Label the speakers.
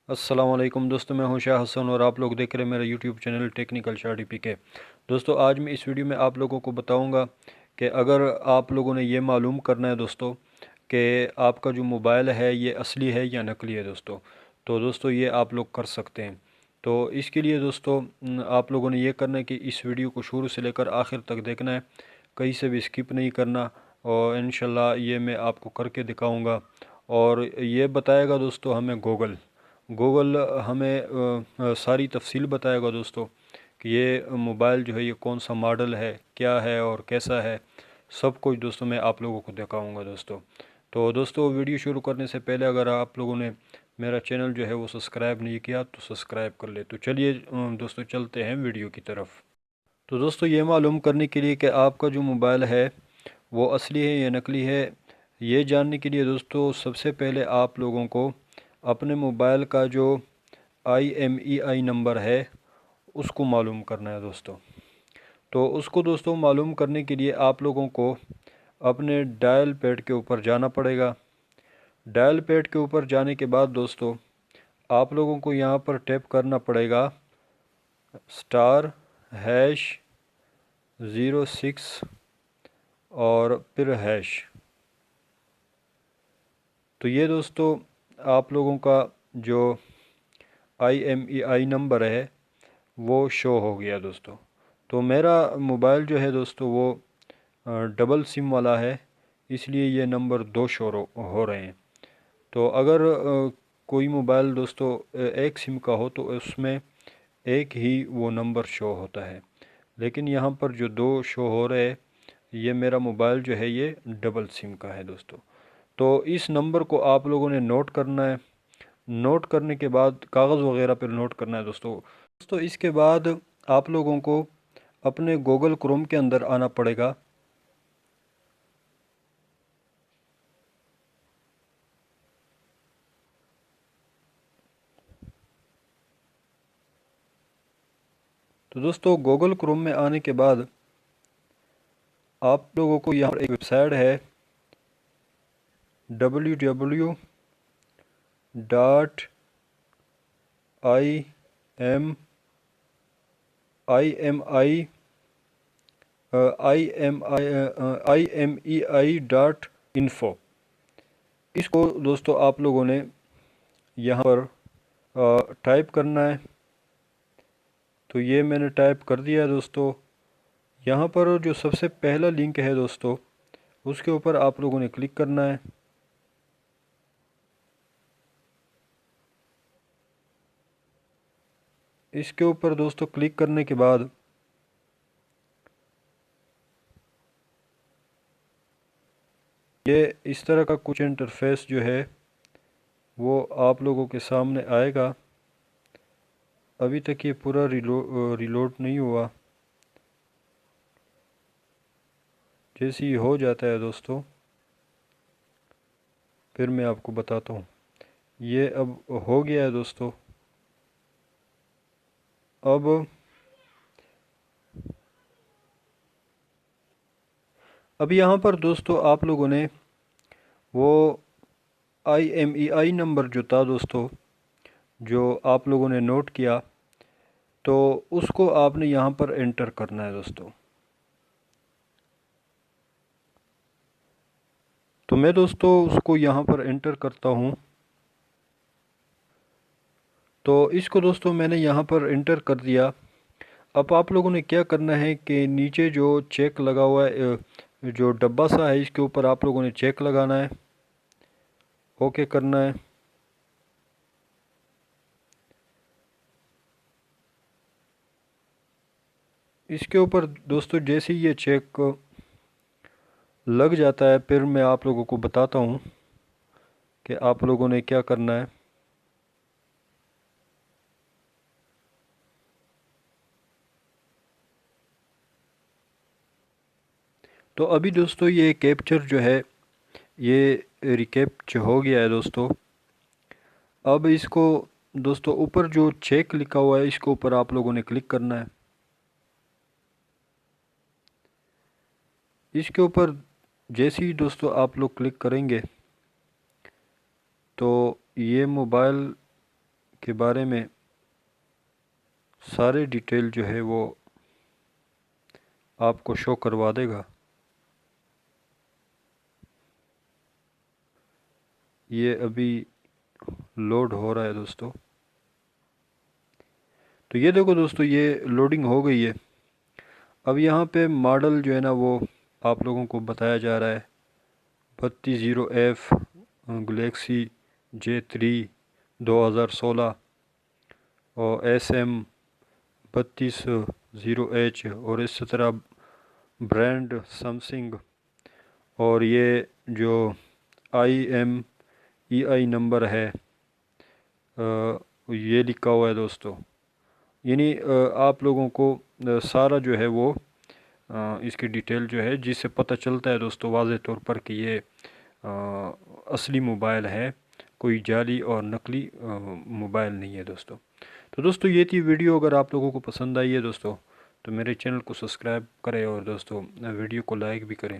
Speaker 1: السلام علیکم دوستو، میں ہوں شاہ حسن اور آپ لوگ دیکھ رہے ہیں میرا یوٹیوب چینل ٹیکنیکل شاہ ڈی پی کے۔ دوستو آج میں اس ویڈیو میں آپ لوگوں کو بتاؤں گا کہ اگر آپ لوگوں نے یہ معلوم کرنا ہے دوستو کہ آپ کا جو موبائل ہے یہ اصلی ہے یا نقلی ہے تو دوستو یہ آپ لوگ کر سکتے ہیں۔ تو اس کے لیے دوستو آپ لوگوں نے یہ کرنا ہے کہ اس ویڈیو کو شروع سے لے کر آخر تک دیکھنا ہے، کہیں سے بھی اسکپ نہیں کرنا، اور انشاءاللہ یہ میں آپ کو کر کے دکھاؤں گا۔ اور یہ بتائے گا دوستو ہمیں گوگل ہمیں ساری تفصیل بتائے گا دوستو کہ یہ موبائل جو ہے یہ کون سا ماڈل ہے، کیا ہے اور کیسا ہے، سب کچھ دوستو میں آپ لوگوں کو دکھاؤں گا دوستو۔ تو دوستو ویڈیو شروع کرنے سے پہلے اگر آپ لوگوں نے میرا چینل جو ہے وہ سبسکرائب نہیں کیا تو سبسکرائب کر لے۔ تو چلیے دوستو چلتے ہیں ویڈیو کی طرف۔ تو دوستو یہ معلوم کرنے کے لیے کہ آپ کا جو موبائل ہے وہ اصلی ہے یا نقلی ہے، یہ جاننے کے لیے دوستو سب سے پہلے آپ لوگوں کو اپنے موبائل کا جو IMEI نمبر ہے اس کو معلوم کرنا ہے دوستو۔ تو اس کو دوستو معلوم کرنے کے لیے آپ لوگوں کو اپنے ڈائل پیڈ کے اوپر جانا پڑے گا۔ ڈائل پیڈ کے اوپر جانے کے بعد دوستو آپ لوگوں کو یہاں پر ٹیپ کرنا پڑے گا *#06 اور پھر #۔ تو یہ دوستو آپ لوگوں کا جو IMEI نمبر ہے وہ شو ہو گیا دوستو۔ تو میرا موبائل جو ہے دوستو وہ ڈبل سم والا ہے، اس لیے یہ نمبر 2 شو ہو رہے ہیں۔ تو اگر کوئی موبائل دوستو ایک سم کا ہو تو اس میں ایک ہی وہ نمبر شو ہوتا ہے، لیکن یہاں پر جو 2 شو ہو رہے، یہ میرا موبائل جو ہے یہ ڈبل سم کا ہے دوستو۔ تو اس نمبر کو آپ لوگوں نے نوٹ کرنا ہے، نوٹ کرنے کے بعد کاغذ وغیرہ پر نوٹ کرنا ہے دوستو اس کے بعد آپ لوگوں کو اپنے گوگل کروم کے اندر آنا پڑے گا۔ تو دوستو گوگل کروم میں آنے کے بعد آپ لوگوں کو یہاں پر ایک ویب سائٹ ہے www.imei.info۔ اس کو دوستو آپ لوگوں نے یہاں پر ٹائپ کرنا ہے۔ تو یہ میں نے ٹائپ کر دیا ہے دوستو۔ یہاں پر جو سب سے پہلا لنک ہے دوستو اس کے اوپر آپ لوگوں نے کلک کرنا ہے۔ اس کے اوپر دوستو کلک کرنے کے بعد یہ اس طرح کا کچھ انٹرفیس جو ہے وہ آپ لوگوں کے سامنے آئے گا۔ ابھی تک یہ پورا ریلوڈ نہیں ہوا، جیسے یہ ہو جاتا ہے دوستو پھر میں آپ کو بتاتا ہوں۔ یہ اب ہو گیا ہے دوستو۔ اب یہاں پر دوستو آپ لوگوں نے وہ IMEI نمبر جو تھا دوستو جو آپ لوگوں نے نوٹ کیا، تو اس کو آپ نے یہاں پر انٹر کرنا ہے دوستو۔ تو میں دوستو اس کو یہاں پر انٹر کرتا ہوں۔ تو اس کو دوستو میں نے یہاں پر انٹر کر دیا۔ اب آپ لوگوں نے کیا کرنا ہے کہ نیچے جو چیک لگا ہوا ہے، جو ڈبہ سا ہے، اس کے اوپر آپ لوگوں نے چیک لگانا ہے، اوکے کرنا ہے۔ اس کے اوپر دوستو جیسے یہ چیک لگ جاتا ہے پھر میں آپ لوگوں کو بتاتا ہوں کہ آپ لوگوں نے کیا کرنا ہے۔ تو ابھی دوستو یہ کیپچر جو ہے یہ ریکیپچر ہو گیا ہے دوستو۔ اب اس کو دوستو اوپر جو چیک لکھا ہوا ہے اس کے اوپر آپ لوگوں نے کلک کرنا ہے۔ اس کے اوپر جیسے ہی دوستو آپ لوگ کلک کریں گے تو یہ موبائل کے بارے میں سارے ڈیٹیل جو ہے وہ آپ کو شو کروا دے گا۔ یہ ابھی لوڈ ہو رہا ہے دوستو۔ تو یہ دیکھو دوستو، یہ لوڈنگ ہو گئی ہے۔ اب یہاں پہ ماڈل جو ہے نا وہ آپ لوگوں کو بتایا جا رہا ہے 32F گلیکسی J3 2016 اور SM 32H اور اس طرح برانڈ سمسنگ، اور یہ جو IMEI نمبر ہے یہ لکھا ہوا ہے دوستو۔ یعنی آپ لوگوں کو سارا جو ہے وہ اس کی ڈیٹیل جو ہے جس سے پتہ چلتا ہے دوستو واضح طور پر کہ یہ اصلی موبائل ہے، کوئی جعلی اور نقلی موبائل نہیں ہے دوستو۔ تو دوستو یہ تھی ویڈیو، اگر آپ لوگوں کو پسند آئی ہے دوستو تو میرے چینل کو سبسکرائب کریں اور دوستو ویڈیو کو لائک بھی کریں۔